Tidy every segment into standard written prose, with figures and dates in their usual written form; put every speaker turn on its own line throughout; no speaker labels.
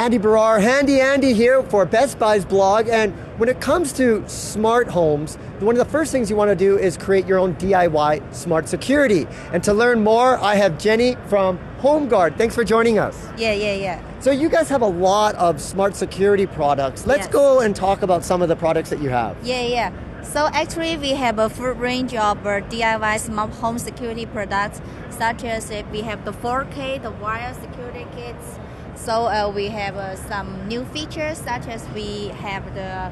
Andy Barrar, Handy Andy here for Best Buy's blog. And when it comes to smart homes, one of the first things you want to do is create your own DIY smart security. And to learn more, I have Jenny from HomeGuard. Thanks for joining us.
Yeah.
So you guys have a lot of smart security products. Let's go and talk about some of the products that you have.
Yeah. So actually we have a full range of DIY smart home security products, such as we have the 4K, the wire security kits. So we have some new features, such as we have the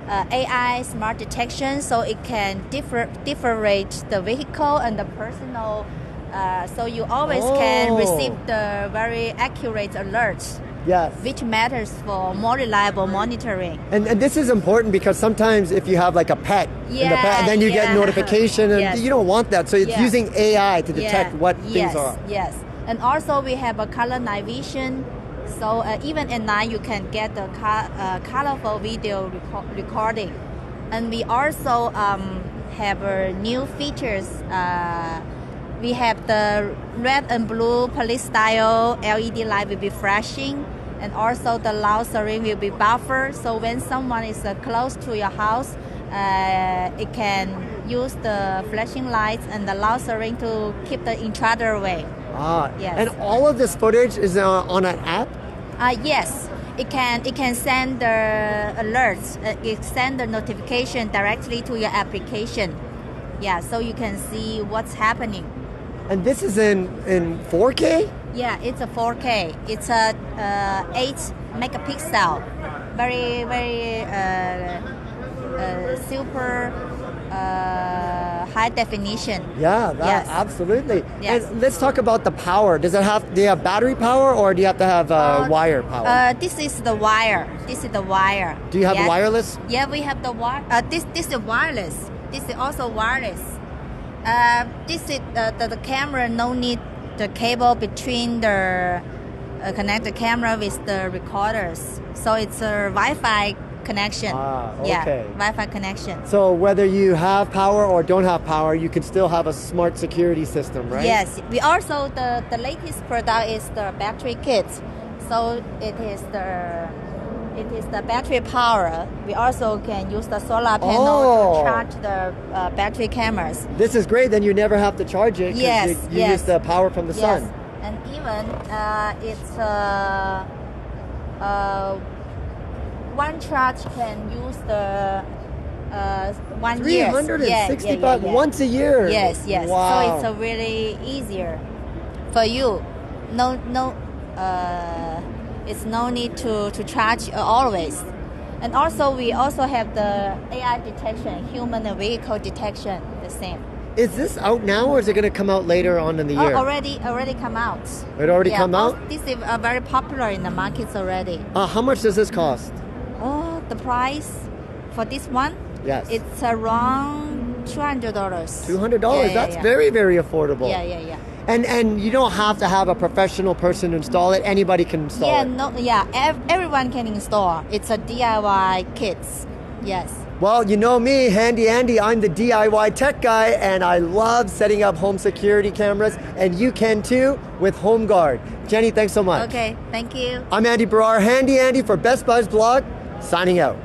AI smart detection, so it can differentiate the vehicle and the personal. So you always can receive the very accurate alerts.
Yes.
Which matters for more reliable monitoring.
And this is important because sometimes if you have like a pet, and then you get notification and you don't want that. So it's using AI to detect what things are.
Yes. And also we have a color night vision. So even at night you can get the colorful video recording. And we also have new features. We have the red and blue police style LED light will be flashing, and also the loud siren will be buffered. So when someone is close to your house, it can use the flashing lights and the loud siren to keep the intruder away. Yes.
And all of this footage is on an app?
Yes. It can send the alerts. It send the notification directly to your application. Yeah, so you can see what's happening.
And this is in 4K?
Yeah, it's a 4K. It's a 8 megapixel. Very super high definition.
Yeah, absolutely. Yes. And let's talk about the power. Do you have battery power, or do you have to have wire power?
This is the wire.
Do you have wireless?
Yeah, we have the wire. This is wireless. This is also wireless. This is the camera. No need the cable between the connect the camera with the recorders. So it's a Wi-Fi connection.
Okay.
Yeah, Wi-Fi connection.
So whether you have power or don't have power, you can still have a smart security system, right?
Yes. We also the latest product is the battery kit. So it is the battery power. We also can use the solar panel to charge the battery cameras.
This is great. Then you never have to charge it because you use the power from the sun.
And even it's one charge can use the 1 year.
360 bucks once a year.
Yes.
Wow.
So it's really easier for you. It's no need to charge always. And also we also have the AI detection, human and vehicle detection, the same.
Is this out now, or is it going to come out later on in the year?
Already come out.
It already come out?
This is very popular in the markets already.
How much does this cost?
The price for this one?
Yes.
It's around $200.
$200? That's very, very affordable.
Yeah.
And you don't have to have a professional person install it. Anybody can install it.
Everyone can install. It's a DIY kit. Yes.
Well, you know me, Handy Andy. I'm the DIY tech guy, and I love setting up home security cameras, and you can too with HomeGuard. Jenny, thanks so much.
Okay, thank you.
I'm Andy Barrar, Handy Andy for Best Buy's blog, signing out.